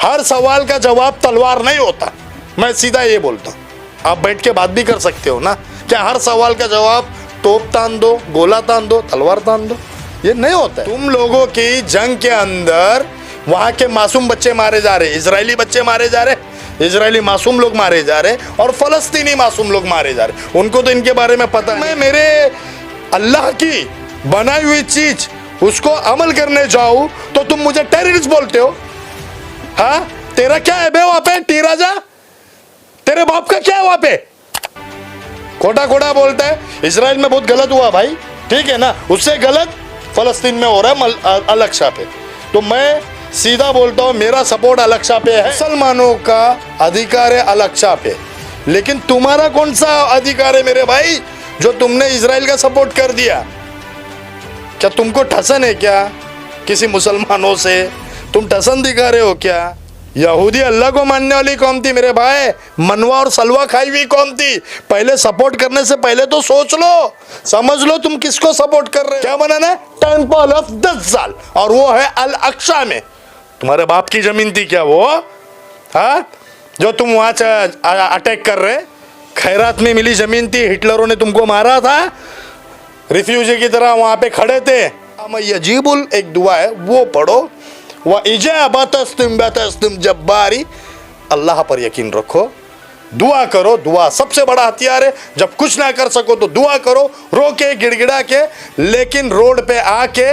हर सवाल का जवाब तलवार नहीं होता, मैं सीधा ये बोलता हूँ। आप बैठ के बात भी कर सकते हो ना, क्या हर सवाल का जवाब तोप तान दो, गोला तान दो, तलवार तान दो, ये नहीं होता है। तुम लोगों की जंग के अंदर वहां के मासूम बच्चे मारे जा रहे, इजरायली बच्चे मारे जा रहे, इजरायली मासूम लोग मारे जा रहे और फलस्तीनी मासूम लोग मारे जा रहे। उनको तो इनके बारे में पता नहीं। मैं मेरे अल्लाह की बनाई हुई चीज उसको अमल करने जाऊं तो तुम मुझे टेररिस्ट बोलते हो। हाँ, तेरा क्या है बे वहां पे टी राजा? तेरे बाप का क्या है वहां पे? खोटा खोटा बोलता है। इजराइल में बहुत गलत हुआ भाई, ठीक है ना, उससे गलत फलस्तीन में हो रहा है अल-अक्सा पे। तो मैं सीधा बोलता हूं, मेरा सपोर्ट अल-अक्सा पे है। मुसलमानों का अधिकार है अल-अक्सा पे, लेकिन तुम्हारा कौन सा अधिकार है मेरे भाई जो तुमने इजराइल का सपोर्ट कर दिया? क्या तुमको ठसन है क्या किसी मुसलमानों से? तुम ठसन दिखा रहे हो क्या? यहूदी अल्लाह को मानने वाली कौम थी मेरे भाई, मनवा और सलवा खाई हुई कौम थी। पहले सपोर्ट करने से पहले तो सोच लो, समझ लो तुम किसको सपोर्ट कर रहे हो। क्या बनाना है? टेंपल ऑफ दज्जाल, और वो है अल-अक्सा में। तुम्हारे बाप की जमीन थी क्या वो? हाँ, जो तुम वहां अटैक कर रहे? खैरात में मिली जमीन थी, हिटलरों ने तुमको मारा था, रिफ्यूजी की तरह वहां पे खड़े थे। यजीबुल एक दुआ है, वो पढ़ो। वह इजाबतस्तुम जब्बारी, अल्लाह पर यकीन रखो, दुआ करो। दुआ सबसे बड़ा हथियार है। जब कुछ ना कर सको तो दुआ करो, रो के गिड़गिड़ा के, लेकिन रोड पे आके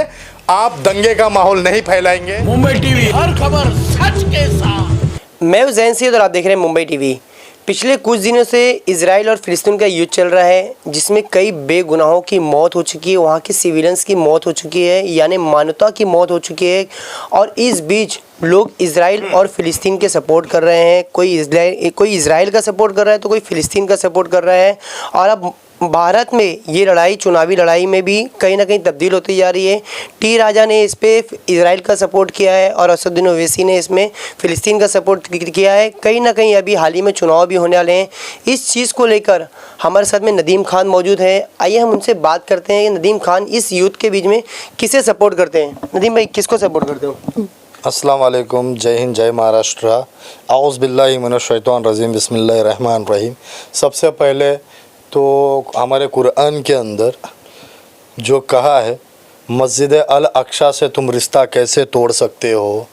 आप दंगे का माहौल नहीं फैलाएंगे। मुंबई टीवी, हर खबर सच के साथ। मैं उज़ैन सैयद और आप देख रहे हैं मुंबई टीवी। पिछले कुछ दिनों से इजराइल और फिलिस्तीन का युद्ध चल रहा है, जिसमें कई बेगुनाहों की मौत हो चुकी है, वहाँ के सिविलियंस की मौत हो चुकी है, यानी मानवता की मौत हो चुकी है। और इस बीच लोग इजराइल और फिलिस्तीन के सपोर्ट कर रहे हैं। कोई इजराइल का सपोर्ट कर रहा है तो कोई फिलिस्तीन का सपोर्ट कर रहा है। और अब भारत में ये लड़ाई, चुनावी लड़ाई में भी कहीं ना कहीं तब्दील होती जा रही है। टी राजा ने इस पे इजराइल का सपोर्ट किया है और असदुद्दीन ओवैसी ने इसमें फ़िलिस्तीन का सपोर्ट किया है। कहीं ना कहीं अभी हाल ही में चुनाव भी होने वाले हैं। इस चीज़ को लेकर हमारे साथ में नदीम खान मौजूद है। आइए हम उनसे बात करते हैं कि नदीम खान इस युद्ध के बीच में किसे सपोर्ट करते हैं। नदीम भाई, किसको सपोर्ट करते हो? अस्सलाम वालेकुम, जय हिंद, जय महाराष्ट्र। आऊज़ बिल्लाहि मिनश शैतानिर रजीम, बिस्मिल्लाहिर रहमानिर रहीम। सबसे पहले तो हमारे कुरान के अंदर जो कहा है, मस्जिद अल-अक्सा से तुम रिश्ता कैसे तोड़ सकते हो,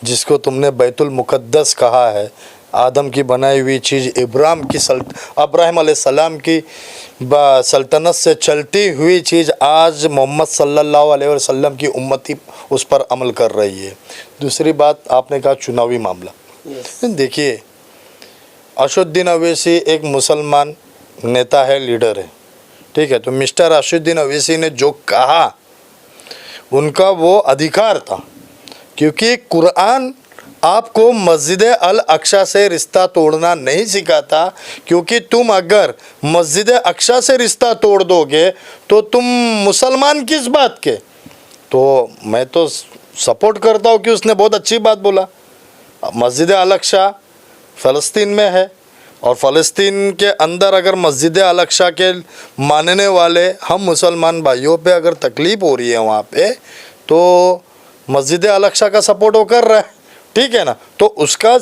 जिसको तुमने बैतुल मुक़द्दस कहा है, आदम की बनाई हुई चीज़, इब्राहिम अलैहिस्सलाम की सल्तनत से चलती हुई चीज़, आज मोहम्मद सल्लल्लाहु अलैहि वसल्लम की उम्मती उस पर अमल कर रही है। दूसरी बात, आपने कहा चुनावी मामला। देखिए, असदुद्दीन ओवैसी एक मुसलमान नेता है, लीडर है, ठीक है। तो मिस्टर असदुद्दीन ओवैसी ने जो कहा, उनका वो अधिकार था, क्योंकि कुरान आपको मस्जिद अल-अक्सा से रिश्ता तोड़ना नहीं सिखाता। क्योंकि तुम अगर मस्जिद अक्सा से रिश्ता तोड़ दोगे तो तुम मुसलमान किस बात के? तो मैं तो सपोर्ट करता हूँ कि उसने बहुत अच्छी बात बोला। मस्जिद अल-अक्सा फ़लस्तीन में है, और फ़लस्तीन के अंदर अगर मस्जिद अल-अक्सा के मानने वाले हम मुसलमान भाइयों पे अगर तकलीफ़ हो रही है वहाँ पे, तो मस्जिद अल-अक्सा का सपोर्ट वो कर रहा है, ठीक है ना। तो उसका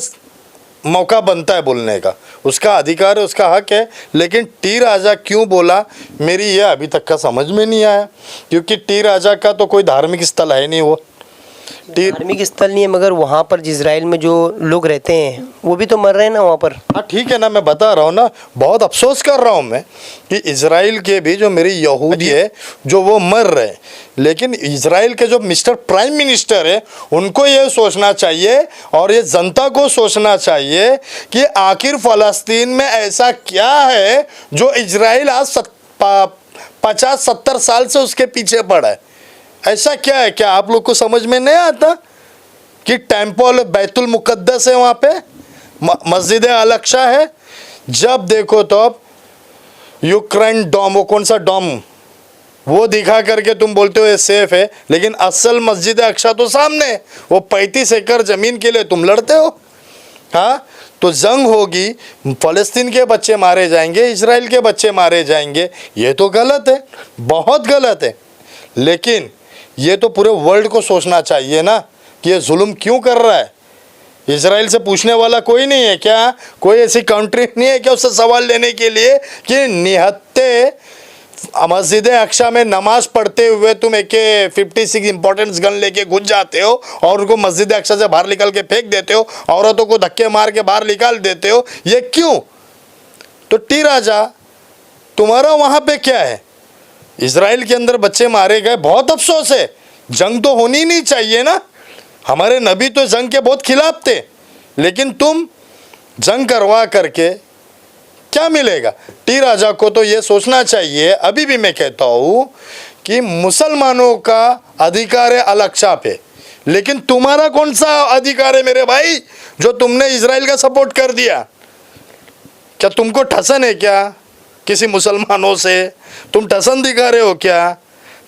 मौका बनता है बोलने का, उसका अधिकार है, उसका हक है। लेकिन टी राजा क्यों बोला, मेरी ये अभी तक का समझ में नहीं आया। क्योंकि टी राजा का तो कोई धार्मिक स्थल है नहीं, वो धार्मिक स्थल नहीं है, मगर वहाँ पर इजराइल में जो लोग रहते हैं वो भी तो मर रहे हैं ना वहाँ पर। हाँ, ठीक है ना, मैं बता रहा हूँ ना, बहुत अफसोस कर रहा हूँ मैं कि इजराइल के भी जो मेरे यहूदी है जो वो मर रहे हैं। लेकिन इजराइल के जो मिस्टर प्राइम मिनिस्टर है, उनको ये सोचना चाहिए और ये जनता को सोचना चाहिए कि आखिर फ़लस्तीन में ऐसा क्या है जो इजराइल आज 50-70 साल से उसके पीछे पड़ा है। ऐसा क्या है? क्या आप लोग को समझ में नहीं आता कि टेंपल बैतुल मुक़द्दस है, वहाँ पे मस्जिद अल-अक्सा है। जब देखो तो अब यूक्रेन डॉम, वो कौन सा डॉम, वो दिखा करके तुम बोलते हो ये सेफ है, लेकिन असल मस्जिद अक्सा तो सामने है। वो 35 एकड़ ज़मीन के लिए तुम लड़ते हो। हाँ, तो जंग होगी, फ़लस्तीन के बच्चे मारे जाएंगे, इजराइल के बच्चे मारे जाएंगे, ये तो गलत है, बहुत गलत है। लेकिन ये तो पूरे वर्ल्ड को सोचना चाहिए ना कि ये जुल्म क्यों कर रहा है। इसराइल से पूछने वाला कोई नहीं है क्या? कोई ऐसी कंट्री नहीं है क्या उससे सवाल लेने के लिए कि निहत्ते मस्जिद अक्सा में नमाज पढ़ते हुए तुम एक 56 इंपॉर्टेंस गन लेके घुस जाते हो और उनको मस्जिद अक्सा से बाहर निकाल के फेंक देते हो, औरतों को धक्के मार के बाहर निकाल देते हो, ये क्यों? तो टी राजा तुम्हारा वहां पे क्या है? इसराइल के अंदर बच्चे मारे गए, बहुत अफसोस है। जंग तो होनी नहीं चाहिए ना, हमारे नबी तो जंग के बहुत खिलाफ थे, लेकिन तुम जंग करवा करके क्या मिलेगा? टी राजा को तो ये सोचना चाहिए, अभी भी मैं कहता हूँ कि मुसलमानों का अधिकार है अल-अक्सा पे, लेकिन तुम्हारा कौन सा अधिकार है मेरे भाई जो तुमने इजराइल का सपोर्ट कर दिया? क्या तुमको ठसन है क्या किसी मुसलमानों से? तुम ठसन दिखा रहे हो क्या?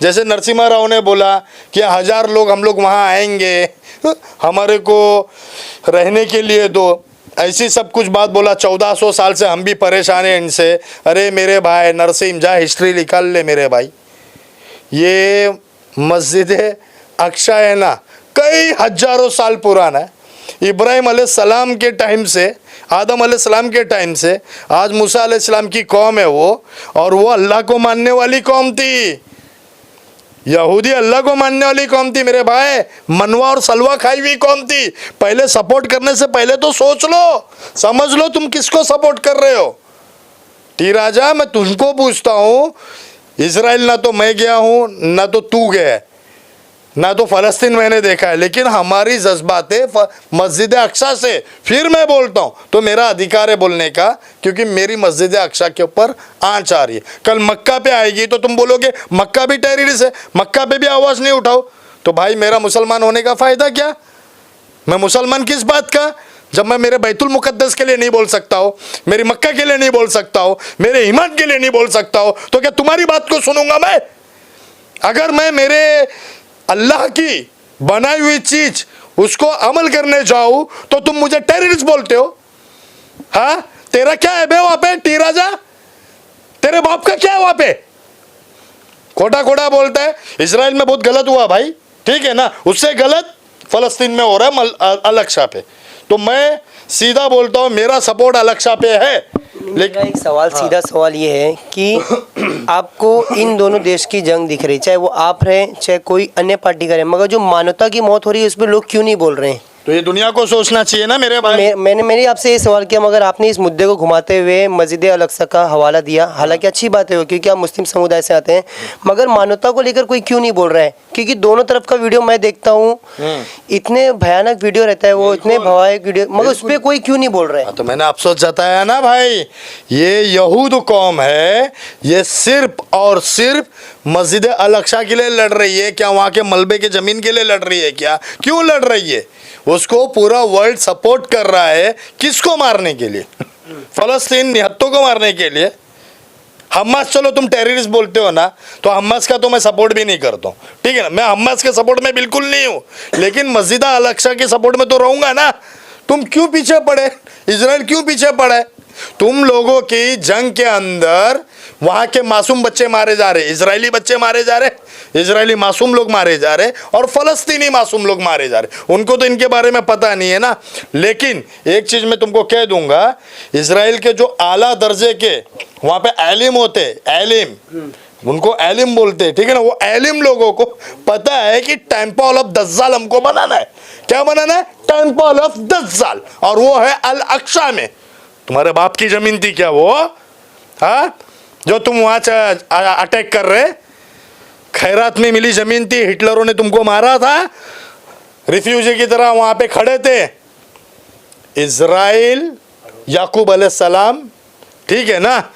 जैसे नरसिम्हा राव ने बोला कि 1000 लोग हम लोग वहाँ आएंगे, हमारे को रहने के लिए दो, ऐसी सब कुछ बात बोला। 1400 साल से हम भी परेशान हैं इनसे। अरे मेरे भाई नरसिम, जा हिस्ट्री निकाल ले मेरे भाई। ये मस्जिद अक्सा है ना, कई हजारों साल पुराना है। इब्राहिम अलैहिस्सलाम के टाइम से, आदम अलैहिस्सलाम के टाइम से आज मूसा अलैहिस्सलाम की कौम है वो, और वो अल्लाह को मानने वाली कौम थी। यहूदी अल्लाह को मानने वाली कौम थी मेरे भाई, मनवा और सलवा खाई हुई कौम थी। पहले सपोर्ट करने से पहले तो सोच लो, समझ लो तुम किसको सपोर्ट कर रहे हो। टी राजा, मैं तुमको पूछता हूँ, इजराइल ना तो मैं गया हूँ, ना तो तू गया है, ना तो फ़लस्तीन मैंने देखा है, लेकिन हमारी जज्बातें मस्जिद अक्सा से, फिर मैं बोलता हूँ तो मेरा अधिकार है बोलने का, क्योंकि मेरी मस्जिद अक्सा के ऊपर आंच आ रही है। कल मक्का पे आएगी तो तुम बोलोगे मक्का भी टेररिस्ट है, मक्का पे भी आवाज़ नहीं उठाओ। तो भाई मेरा मुसलमान होने का फ़ायदा क्या? मैं मुसलमान किस बात का जब मैं मेरे बैतुल मुकद्दस के लिए नहीं बोल सकता हो, मेरी मक्का के लिए नहीं बोल सकता हो, मेरे ईमान के लिए नहीं बोल सकता हो, तो क्या तुम्हारी बात को सुनूंगा मैं? अगर मैं मेरे अल्लाह की बनाई हुई चीज उसको अमल करने जाऊं तो तुम मुझे टेररिस्ट बोलते हो? हाँ, तेरा क्या है बे वहां पे टी राजा? तेरे बाप का क्या है वहां पे? खोटा खोटा बोलता है। इजराइल में बहुत गलत हुआ भाई, ठीक है ना, उससे गलत फलस्तीन में हो रहा है अल-अक्सा पे। तो मैं सीधा बोलता हूँ, मेरा सपोर्ट अल-अक्सा पे है। लेकिन एक सवाल, सीधा सवाल ये है कि आपको इन दोनों देश की जंग दिख रही, चाहे वो आप रहें चाहे कोई अन्य पार्टी करे, मगर जो मानवता की मौत हो रही है उस पर लोग क्यों नहीं बोल रहे हैं? तो ये दुनिया को सोचना चाहिए ना मेरे भाई। मैंने आपसे ये सवाल किया, मगर आपने इस मुद्दे को घुमाते हुए मस्जिद अल-अक्सा का हवाला दिया। हालांकि अच्छी बात है वो, क्योंकि आप मुस्लिम समुदाय से आते हैं, मगर मानवता को लेकर कोई क्यों नहीं बोल रहा है? क्योंकि दोनों तरफ का वीडियो मैं देखता हूँ, इतने भयानक वीडियो रहता है वो, इतने भयानक वीडियो, मगर उस पर कोई क्यों नहीं बोल रहा है? तो मैंने अफसोस जताया ना भाई, ये यहूद कौम है, ये सिर्फ और सिर्फ मस्जिद अल-अक्सा के लिए लड़ रही है क्या? वहाँ के मलबे के ज़मीन के लिए लड़ रही है क्या? क्यों लड़ रही है? उसको पूरा वर्ल्ड सपोर्ट कर रहा है। किसको मारने के लिए? फ़लस्तीन निहत्तों को मारने के लिए। हमास, चलो तुम टेररिस्ट बोलते हो ना, तो हमास का तो मैं सपोर्ट भी नहीं करता हूँ, ठीक है ना, मैं हमास के सपोर्ट में बिल्कुल नहीं हूँ, लेकिन मस्जिद अल-अक्सा के सपोर्ट में तो रहूँगा ना। तुम क्यों पीछे पड़े? इजराइल क्यों पीछे पड़ा है? तुम लोगों की जंग के अंदर वहाँ के मासूम बच्चे मारे जा रहे, इजरायली बच्चे मारे जा रहे, इजरायली मासूम लोग मारे जा रहे, और फलस्तीनी मासूम लोग मारे जा रहे। उनको तो इनके बारे में पता नहीं है ना। लेकिन एक चीज़ मैं तुमको कह दूंगा, इजराइल के जो आला दर्जे के वहाँ पे आलिम होते, आलिम, उनको आलिम बोलते हैं, ठीक है ना, वो आलिम लोगों को पता है कि टेम्पल ऑफ दज्जाल हमको बनाना है। क्या बनाना है? टेम्पल ऑफ दज्जाल, और वो है अल-अक्सा में। तुम्हारे बाप की जमीन थी क्या वो? हाँ, जो तुम वहाँ अटैक कर रहे, खैरात में मिली जमीन थी, हिटलरों ने तुमको मारा था, रिफ्यूजी की तरह वहाँ पे खड़े थे। इजराइल, याकूब अलैहिस्सलाम, ठीक है ना,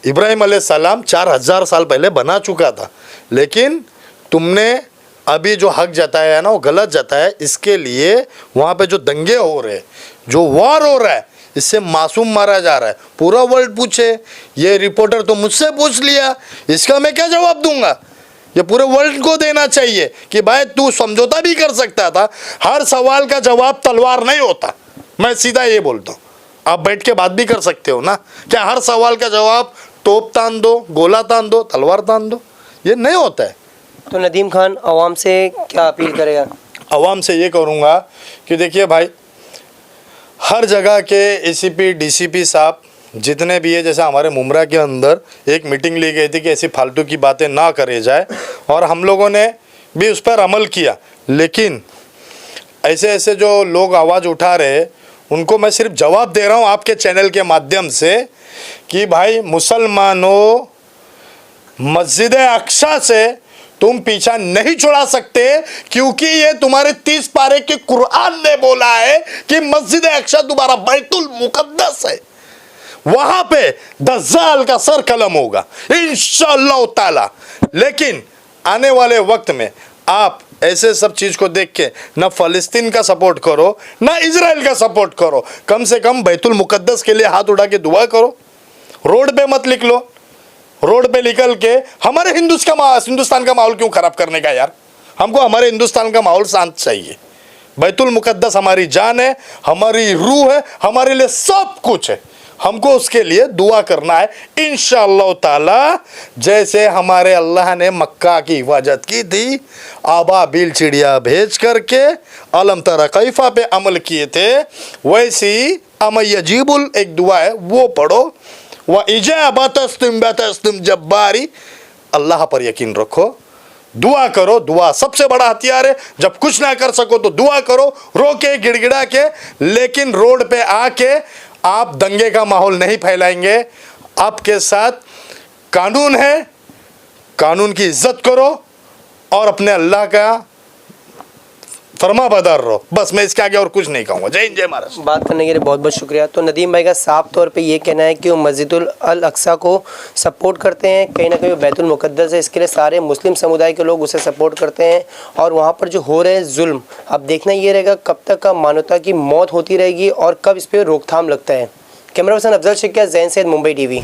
इब्राहिम अलैहिस्सलाम 4000 साल पहले बना चुका था, लेकिन तुमने अभी जो हक जताया है ना वो गलत जताया है। इसके लिए वहाँ पे जो दंगे हो रहे, जो वॉर हो रहा है, इससे मासूम मारा जा रहा है। पूरा वर्ल्ड पूछे, ये रिपोर्टर तो मुझसे पूछ लिया, इसका मैं क्या जवाब दूंगा? ये पूरे वर्ल्ड को देना चाहिए कि भाई तू समझौता भी कर सकता था, हर सवाल का जवाब तलवार नहीं होता। मैं सीधा ये बोलता हूँ, आप बैठ के बात भी कर सकते हो ना, क्या हर सवाल का जवाब तोप तान दो, गोला तान दो, तलवार तान दो, ये नहीं होता है। तो नदीम खान अवाम से क्या अपील करेगा? अवाम से ये करूँगा कि देखिए भाई, हर जगह के एसीपी डीसीपी साहब जितने भी है, जैसे हमारे मुमरा के अंदर एक मीटिंग ली गई थी कि ऐसी फालतू की बातें ना करे जाए, और हम लोगों ने भी उस पर अमल किया। लेकिन ऐसे ऐसे जो लोग आवाज़ उठा रहे उनको मैं सिर्फ जवाब दे रहा हूँ आपके चैनल के माध्यम से कि भाई मुसलमानों, मस्जिद अक्सा से तुम पीछा नहीं छुड़ा सकते, क्योंकि ये तुम्हारे 30 पारे के कुरान ने बोला है कि मस्जिद अक्सा तुम्हारा बैतुल मुकद्दस है, वहां पे दज्जाल का सर कलम होगा इंशाअल्लाह ताला। लेकिन आने वाले वक्त में आप ऐसे सब चीज को देख के ना फलस्तीन का सपोर्ट करो ना इजराइल का सपोर्ट करो, कम से कम बैतुल मुकद्दस के लिए हाथ उठा के दुआ करो। रोड पे मत लिख लो, रोड पे निकल के हमारे हिंदुस्तान का माहौल क्यों खराब करने का यार। हमको हमारे हिंदुस्तान का माहौल शांत चाहिए। बैतुल मुकद्दस हमारी जान है, हमारी रूह है, हमारे लिए सब कुछ है। हमको उसके लिए दुआ करना है इंशाअल्लाह ताला। जैसे हमारे अल्लाह ने मक्का की हिफाजत की थी, आबाबिल चिड़िया भेज करके अलम तरा कैफा पे अमल किए थे, वैसी अमयजीबुल एक दुआ है वो पढ़ो। व इजाबतस्तुम जब्बारी, अल्लाह पर यकीन रखो, दुआ करो। दुआ सबसे बड़ा हथियार है। जब कुछ ना कर सको तो दुआ करो, रो के गिड़गिड़ा के। लेकिन रोड पे आके आप दंगे का माहौल नहीं फैलाएंगे। आपके साथ कानून है, कानून की इज्जत करो और अपने अल्लाह का फरमाबरदार रहो। बस मैं इसके आगे और कुछ नहीं कहूँगा। जय हिंद, जय महाराष्ट्र। बात करने के लिए बहुत बहुत शुक्रिया। तो नदीम भाई का साफ तौर पे ये कहना है कि वो मस्जिदुल अल अक्सा को सपोर्ट करते हैं, कहीं ना कहीं वो बैतुल मुकद्दस है, इसके लिए सारे मुस्लिम समुदाय के लोग उसे सपोर्ट करते हैं। और वहाँ पर जो हो रहे जुल्म, अब देखना ये रहेगा कब तक का मानवता की मौत होती रहेगी और कब इस पर रोकथाम लगता है। Camera person Afzal Shaikh, Jain Syed, Mumbai TV.